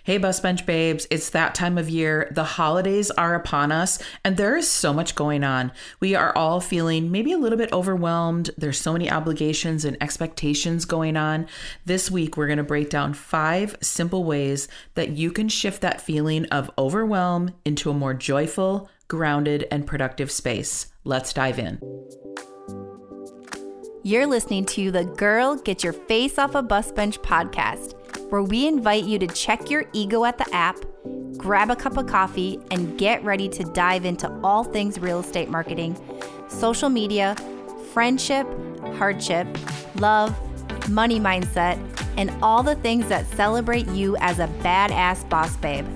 Hey, Bus Bench babes, it's that time of year. The holidays are upon us, and there is so much going on. We are all feeling maybe a little bit overwhelmed. There's so many obligations and expectations going on. This week, we're going to break down 5 simple ways that you can shift that feeling of overwhelm into a more joyful, grounded, and productive space. Let's dive in. You're listening to the Girl Get Your Face Off a Bus Bench podcast, where we invite you to check your ego at the app, grab a cup of coffee, and get ready to dive into all things real estate marketing, social media, friendship, hardship, love, money mindset, and all the things that celebrate you as a badass boss babe.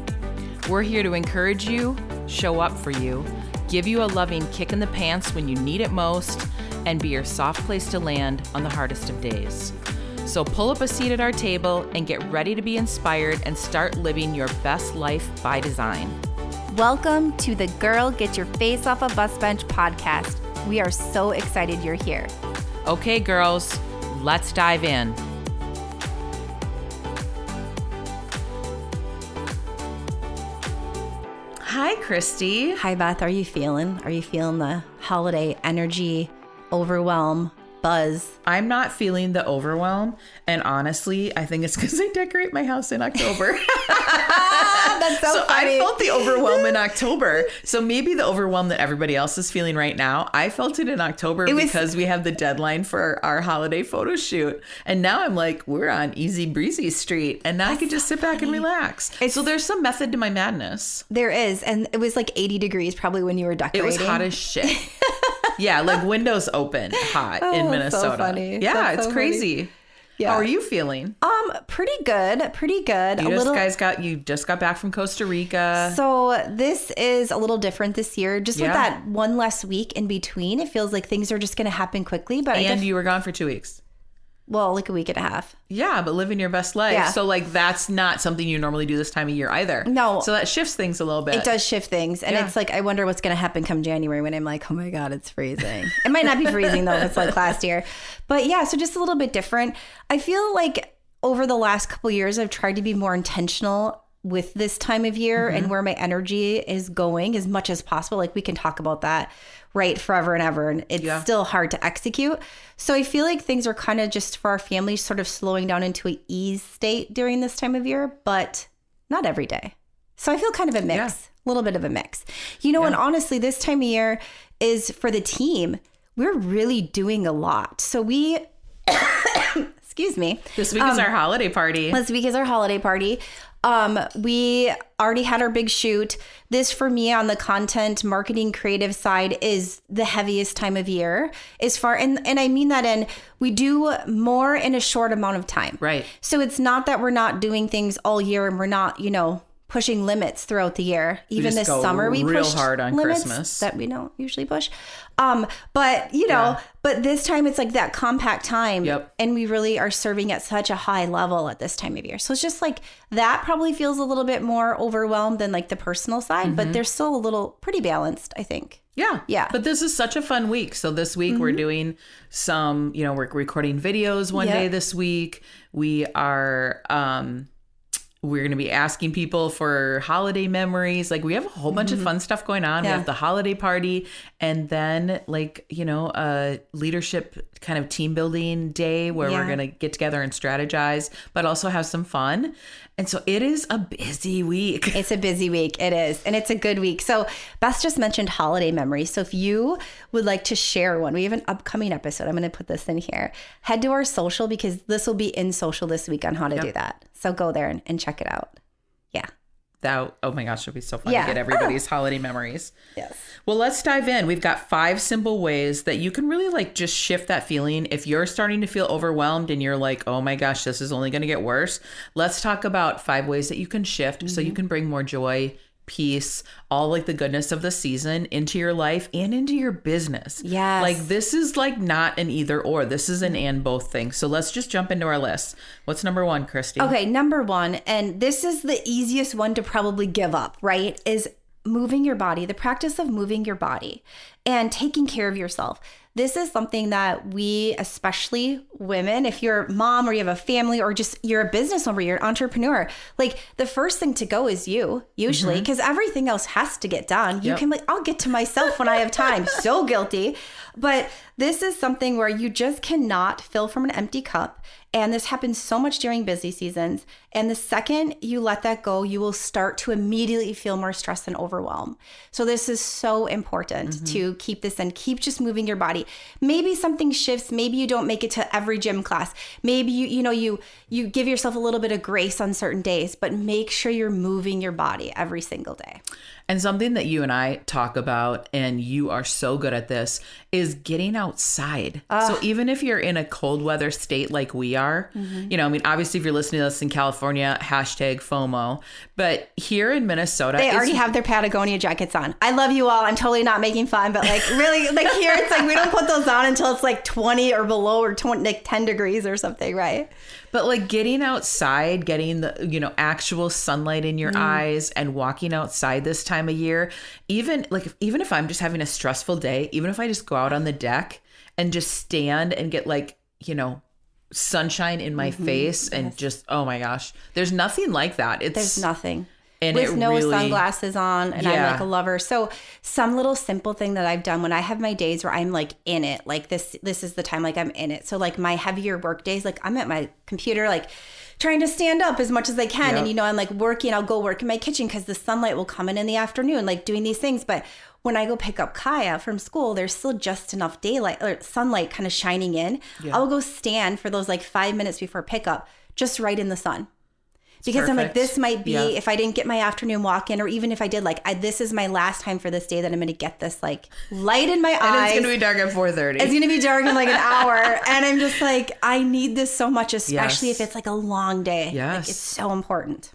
We're here to encourage you, show up for you, give you a loving kick in the pants when you need it most, and be your soft place to land on the hardest of days. So pull up a seat at our table and get ready to be inspired and start living your best life by design. Welcome to the Girl Get Your Face Off a Bus Bench podcast. We are so excited you're here. Okay, girls, let's dive in. Hi, Christy. Hi, Beth. Are you feeling? Are you feeling the holiday energy, overwhelm, buzz? I'm not feeling the overwhelm, and honestly, I think it's because I decorate my house in October. That's so funny. I felt the overwhelm in October. So maybe the overwhelm that everybody else is feeling right now, I felt it in October because we have the deadline for our holiday photo shoot. And now I'm like, we're on easy breezy street, and now I can just sit back and relax. So there's some method to my madness. There is, and it was like 80 degrees probably when you were decorating. It was hot as shit. Yeah, like windows open, hot in Minnesota. So funny. Yeah, That's it's so crazy. Funny. Yeah. How are you feeling? Pretty good. You just got back from Costa Rica. So this is a little different this year. Just with that one less week in between, it feels like things are just going to happen quickly. But you were gone for 2 weeks. Well, like a week and a half. Yeah, but living your best life. Yeah. So like that's not something you normally do this time of year either. No. So that shifts things a little bit. It does shift things. And it's like, I wonder what's going to happen come January when I'm like, oh my God, it's freezing. It might not be freezing though. It's like last year. But yeah, so just a little bit different. I feel like over the last couple of years, I've tried to be more intentional with this time of year and where my energy is going as much as possible. Like we can talk about that forever and ever. And it's still hard to execute. So I feel like things are kind of just for our family sort of slowing down into an ease state during this time of year, but not every day. So I feel kind of a mix, a little bit of a mix. And honestly, this time of year is for the team. We're really doing a lot. So we, excuse me. This week is our holiday party. We already had our big shoot. This for me on the content marketing creative side is the heaviest time of year and I mean that in we do more in a short amount of time. Right. So it's not that we're not doing things all year and we're not, pushing limits throughout the year. Even this summer we pushed hard on limits Christmas that we don't usually push. But this time it's like that compact time. Yep. And we really are serving at such a high level at this time of year. So it's just like that probably feels a little bit more overwhelmed than like the personal side, but they're still a little pretty balanced, I think. Yeah. Yeah. But this is such a fun week. So this week we're doing some, we're recording videos one day this week. We're going to be asking people for holiday memories. Like we have a whole bunch of fun stuff going on. Yeah. We have the holiday party and then a leadership kind of team building day where we're going to get together and strategize, but also have some fun. And so it is a busy week. It's a busy week. It is. And it's a good week. So Beth just mentioned holiday memories. So if you would like to share one, we have an upcoming episode. I'm going to put this in here. Head to our social because this will be in social this week on how to do that. So go there and check it out. Yeah. Oh my gosh, it'll be so fun to get everybody's holiday memories. Yes. Well, let's dive in. We've got 5 simple ways that you can really just shift that feeling. If you're starting to feel overwhelmed and you're like, oh my gosh, this is only going to get worse. Let's talk about 5 ways that you can shift so you can bring more joy, peace, all the goodness of the season into your life and into your business. Yes. This is not an either or. This is an and both thing. So let's just jump into our list. What's number 1, Christy? Okay, number 1, and this is the easiest one to probably give up, right? Is moving your body, the practice of moving your body and taking care of yourself. this is something that we, especially women, if you're a mom or you have a family or just you're a business owner, you're an entrepreneur, like the first thing to go is you, usually, because everything else has to get done. You can I'll get to myself when I have time. So guilty. But this is something where you just cannot fill from an empty cup. And this happens so much during busy seasons. And the second you let that go, you will start to immediately feel more stress and overwhelm. So this is so important to keep this and keep just moving your body. Maybe something shifts. Maybe you don't make it to every gym class. Maybe you give yourself a little bit of grace on certain days, but make sure you're moving your body every single day. And something that you and I talk about, and you are so good at this, is getting outside. So even if you're in a cold weather state like we are, obviously if you're listening to this in California, hashtag FOMO, but here in Minnesota, they already have their Patagonia jackets on. I love you all. I'm totally not making fun, but really, here it's we don't put those on until it's 20 or below or 10 degrees or something, right? But getting outside, getting the, actual sunlight in your eyes and walking outside this time of year, even if I'm just having a stressful day, even if I just go out on the deck and just stand and get sunshine in my face and just, oh my gosh, there's nothing like that. There's nothing. And with no sunglasses on, and I'm a lover. So some little simple thing that I've done when I have my days where I'm in it, this is the time I'm in it. So my heavier work days, I'm at my computer, trying to stand up as much as I can. Yep. And, I'm working, I'll go work in my kitchen because the sunlight will come in the afternoon, doing these things. But when I go pick up Kaya from school, there's still just enough daylight or sunlight kind of shining in. Yeah. I'll go stand for those 5 minutes before pickup, just right in the sun. Because perfect. I'm this might be, if I didn't get my afternoon walk in, or even if I did, this is my last time for this day that I'm going to get this light in my eyes. And it's going to be dark at 4:30. It's going to be dark in an hour. And I'm just I need this so much, especially if it's a long day. Yes. It's so important.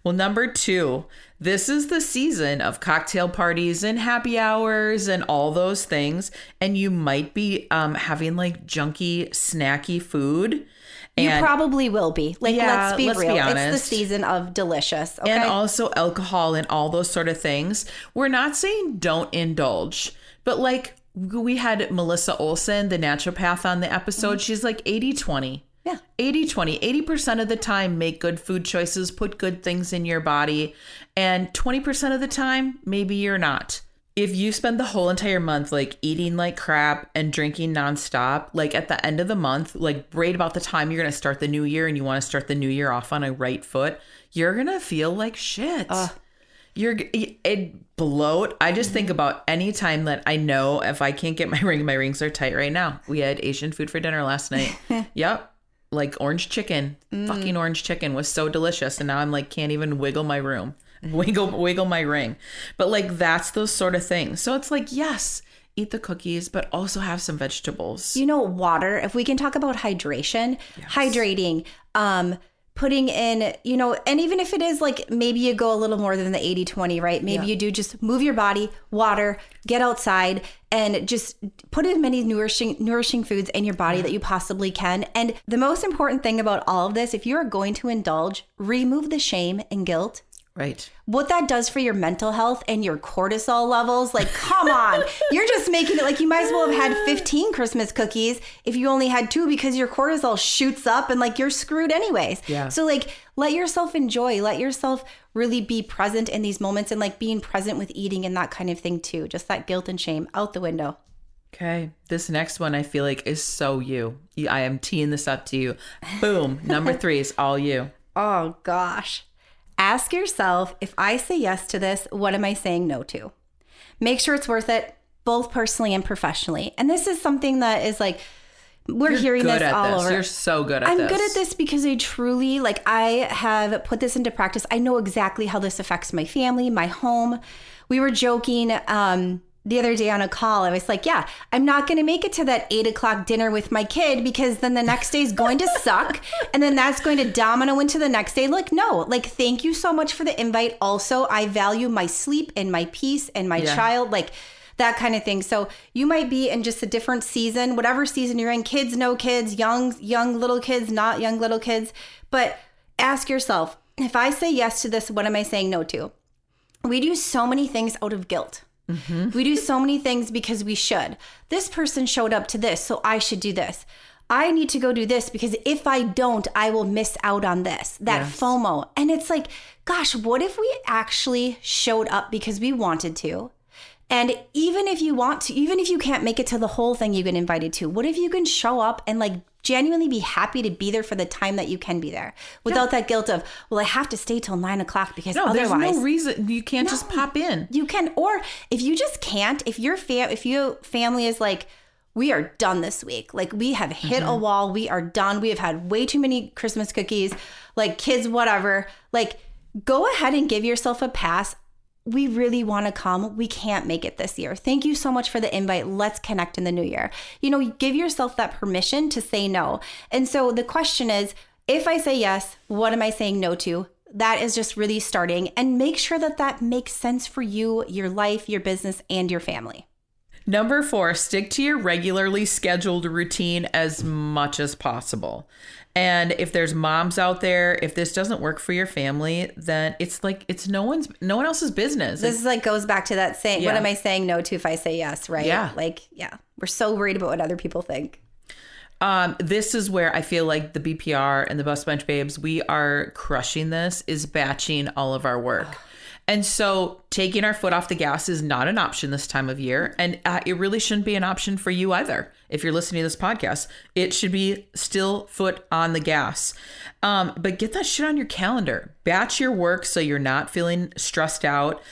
Well, number 2, this is the season of cocktail parties and happy hours and all those things. And you might be having junky, snacky food. You probably will be. Let's be real. Honest. It's the season of delicious. Okay? And also alcohol and all those sort of things. We're not saying don't indulge, but we had Melissa Olson, the naturopath, on the episode. She's 80-20. Yeah. 80-20. 80% of the time, make good food choices, put good things in your body. And 20% of the time, maybe you're not. If you spend the whole entire month eating like crap and drinking nonstop, at the end of the month, right about the time you're going to start the new year and you want to start the new year off on a right foot, you're going to feel like shit. It bloat. I just think about any time that I know if I can't get my rings are tight right now. We had Asian food for dinner last night. Yep. Orange chicken. Fucking orange chicken was so delicious. And now I'm can't even wiggle my my ring. But that's those sort of things. So it's yes, eat the cookies, but also have some vegetables. Water. If we can talk about hydration, hydrating, putting in, and even if it is maybe you go a little more than the 80-20, right? Maybe you do just move your body, water, get outside, and just put as many nourishing foods in your body that you possibly can. And the most important thing about all of this, if you are going to indulge, remove the shame and guilt. Right. What that does for your mental health and your cortisol levels, come on. You're just making it you might as well have had 15 Christmas cookies if you only had 2 because your cortisol shoots up and you're screwed anyways. Yeah. So let yourself enjoy, let yourself really be present in these moments and being present with eating and that kind of thing too. Just that guilt and shame out the window. Okay. This next one I feel is so you. I am teeing this up to you. Boom. Number 3 is all you. Oh gosh. Ask yourself, if I say yes to this, what am I saying no to? Make sure it's worth it, both personally and professionally. And this is something that is we're hearing this all over. You're so good at this. I'm good at this because I truly, I have put this into practice. I know exactly how this affects my family, my home. We were joking the other day on a call. I was I'm not going to make it to that 8:00 dinner with my kid because then the next day is going to suck. And then that's going to domino into the next day. No, thank you so much for the invite. Also, I value my sleep and my peace and my child, that kind of thing. So you might be in just a different season, whatever season you're in, kids, no kids, young little kids, not young little kids. But ask yourself, if I say yes to this, what am I saying no to? We do so many things out of guilt. We do so many things because we should. This person showed up to this, so I should do this. I need to go do this because if I don't, I will miss out on this, that FOMO. And it's like, gosh, what if we actually showed up because we wanted to? And even if you want to, even if you can't make it to the whole thing you've been invited to, what if you can show up and like genuinely be happy to be there for the time that you can be there without that guilt of, well, I have to stay till 9 o'clock because otherwise. There's no reason. You can't just pop in. You can, or if you just can't, if your family is like, we are done this week. Like we have hit a wall. We are done. We have had way too many Christmas cookies, like kids, whatever. Like go ahead and give yourself a pass. We really want to come. We can't make it this year. Thank you so much for the invite. Let's connect in the new year. You know, give yourself that permission to say no. And so the question is, if I say yes, what am I saying no to? That is just really starting, and make sure that that makes sense for you, your life, your business, and your family. Number 4, stick to your regularly scheduled routine as much as possible. And if there's moms out there, if this doesn't work for your family, then it's like, it's no one else's business. This is like goes back to that saying, what am I saying no to if I say yes, right? Yeah. Like, we're so worried about what other people think. This is where I feel like the BPR and the Bus Bench Babes, we are crushing this, is batching all of our work. And so taking our foot off the gas is not an option this time of year. And it really shouldn't be an option for you either. If you're listening to this podcast, it should be still foot on the gas. But get that shit on your calendar. Batch your work so you're not feeling stressed out.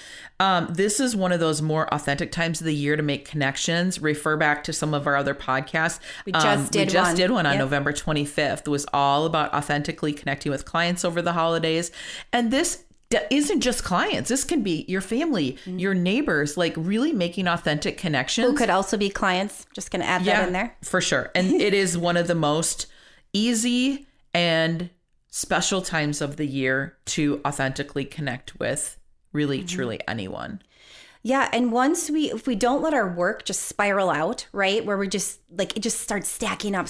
This is one of those more authentic times of the year to make connections. Refer back to some of our other podcasts. We just did one on November 25th. It was all about authentically connecting with clients over the holidays. And this isn't just clients. This can be your family, your neighbors, like really making authentic connections. Who could also be clients. Just going to add that in there. For sure. And it is one of the most easy and special times of the year to authentically connect with really, truly anyone. Yeah. And if we don't let our work just spiral out, right? Where we're just like, it just starts stacking up.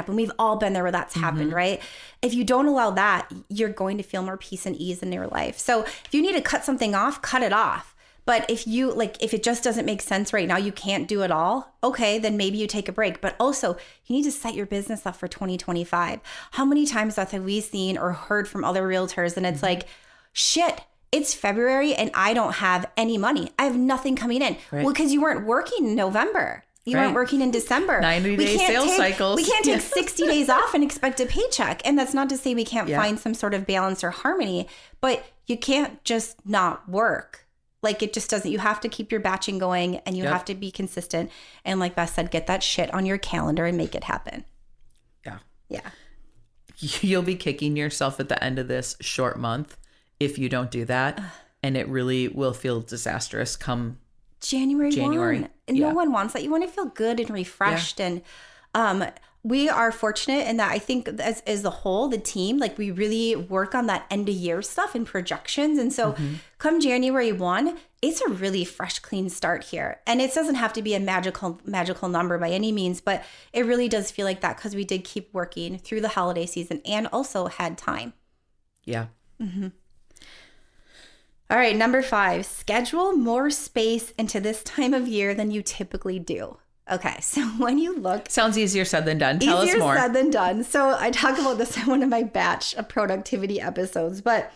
And we've all been there where that's happened, right? If you don't allow that, you're going to feel more peace and ease in your life. So if you need to cut something off, cut it off. But if it just doesn't make sense right now, you can't do it all. Okay, then maybe you take a break. But also you need to set your business up for 2025. How many times have we seen or heard from other realtors? And it's like, shit, it's February and I don't have any money. I have nothing coming in. Right. Well, because you weren't working in November. You weren't working in December. 90-day sales cycles. We can't take 60 days off and expect a paycheck. And that's not to say we can't find some sort of balance or harmony, but you can't just not work. Like it just doesn't. You have to keep your batching going and you have to be consistent. And like Beth said, get that shit on your calendar and make it happen. Yeah. Yeah. You'll be kicking yourself at the end of this short month if you don't do that. And it really will feel disastrous come January. 1. And no one wants that. You want to feel good and refreshed. And we are fortunate in that I think as a whole, the team, like we really work on that end of year stuff and projections. And so come January 1, it's a really fresh, clean start here. And it doesn't have to be a magical number by any means, but it really does feel like that because we did keep working through the holiday season and also had time. Yeah. All right, number 5, schedule more space into this time of year than you typically do. Okay, so when you look... Sounds easier said than done. Tell us more. Easier said than done. So I talk about this in one of my batch of productivity episodes, but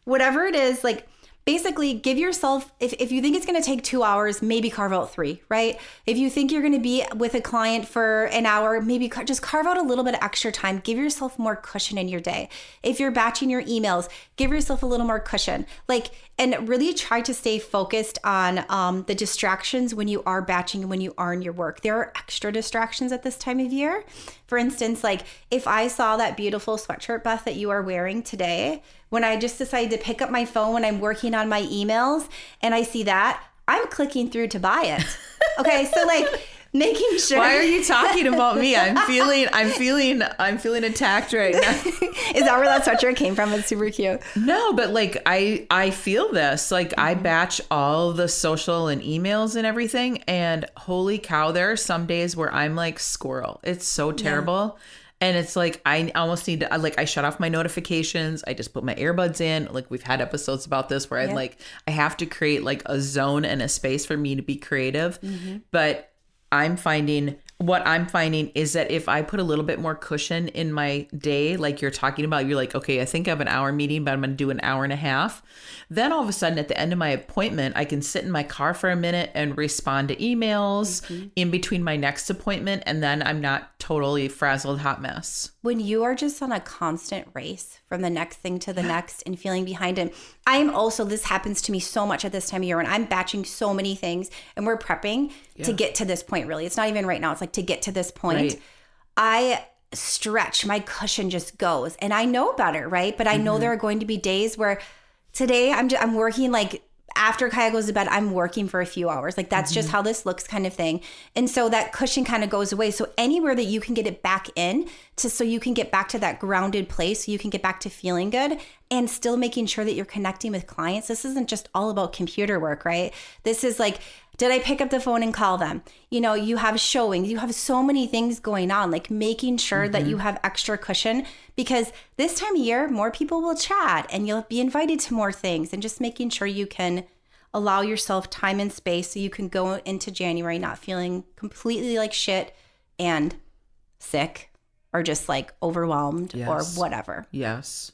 whatever it is, like basically give yourself, if you think it's going to take 2 hours, maybe carve out 3, right? If you think you're going to be with a client for an hour, maybe just carve out a little bit of extra time. Give yourself more cushion in your day. If you're batching your emails, give yourself a little more cushion. And really try to stay focused on the distractions when you are batching and when you are in your work. There are extra distractions at this time of year. For instance, like if I saw that beautiful sweatshirt, Beth, that you are wearing today, when I just decided to pick up my phone when I'm working on my emails and I see that, I'm clicking through to buy it. Okay, so like making sure. Why are you talking about me? I'm feeling attacked right now. Is that where that sweatshirt came from? It's super cute. No, but like I feel this. Like I batch all the social and emails and everything, and holy cow, there are some days where I'm like squirrel. It's so terrible. And it's like, I almost need to, like, I shut off my notifications. I just put my earbuds in. Like, we've had episodes about this where I have to create like a zone and a space for me to be creative. But what I'm finding is that if I put a little bit more cushion in my day, like you're talking about, you're like, okay, I think I have an hour meeting, but I'm going to do an hour and a half. Then all of a sudden at the end of my appointment, I can sit in my car for a minute and respond to emails in between my next appointment. And then I'm not totally frazzled hot mess. When you are just on a constant race from the next thing to the next and feeling behind, and this happens to me so much at this time of year when I'm batching so many things and we're prepping to get to this point. Really, it's not even right now. It's like to get to this point. Right. I stretch, my cushion just goes, and I know better, right? But I know there are going to be days where today I'm working, like after Kaya goes to bed, I'm working for a few hours. Like that's just how this looks, kind of thing. And so that cushion kind of goes away. So anywhere that you can get it back in so you can get back to that grounded place, so you can get back to feeling good and still making sure that you're connecting with clients. This isn't just all about computer work, right? This is like, did I pick up the phone and call them? You know, you have showings, you have so many things going on, like making sure that you have extra cushion, because this time of year, more people will chat and you'll be invited to more things, and just making sure you can allow yourself time and space so you can go into January not feeling completely like shit and sick or just like overwhelmed or whatever. Yes.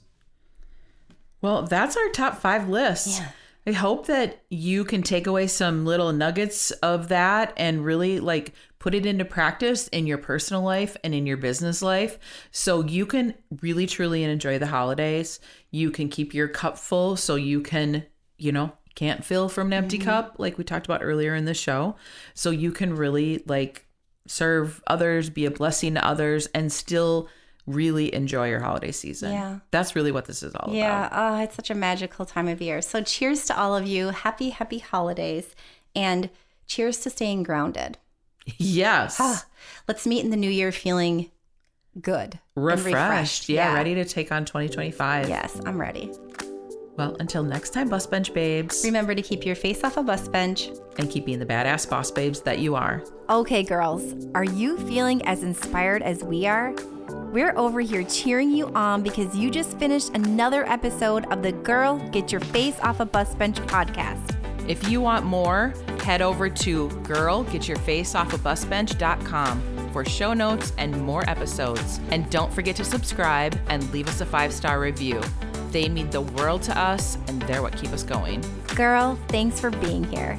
Well, that's our top 5 list. Yeah. I hope that you can take away some little nuggets of that and really like put it into practice in your personal life and in your business life, so you can really truly enjoy the holidays. You can keep your cup full so you can, can't fill from an empty cup, like we talked about earlier in the show. So you can really like serve others, be a blessing to others, and still really enjoy your holiday season. Yeah. That's really what this is all about. Yeah. Oh, it's such a magical time of year. So cheers to all of you. Happy, happy holidays. And cheers to staying grounded. Yes. Let's meet in the new year feeling good. Refreshed. Yeah. Ready to take on 2025. Yes, I'm ready. Well, until next time, bus bench babes. Remember to keep your face off a bus bench. And keep being the badass boss babes that you are. Okay, girls. Are you feeling as inspired as we are? We're over here cheering you on because you just finished another episode of the Girl, Get Your Face Off a Bus Bench podcast. If you want more, head over to girlgetyourfaceoffabusbench.com for show notes and more episodes. And don't forget to subscribe and leave us a 5-star review. They mean the world to us, and they're what keep us going. Girl, thanks for being here.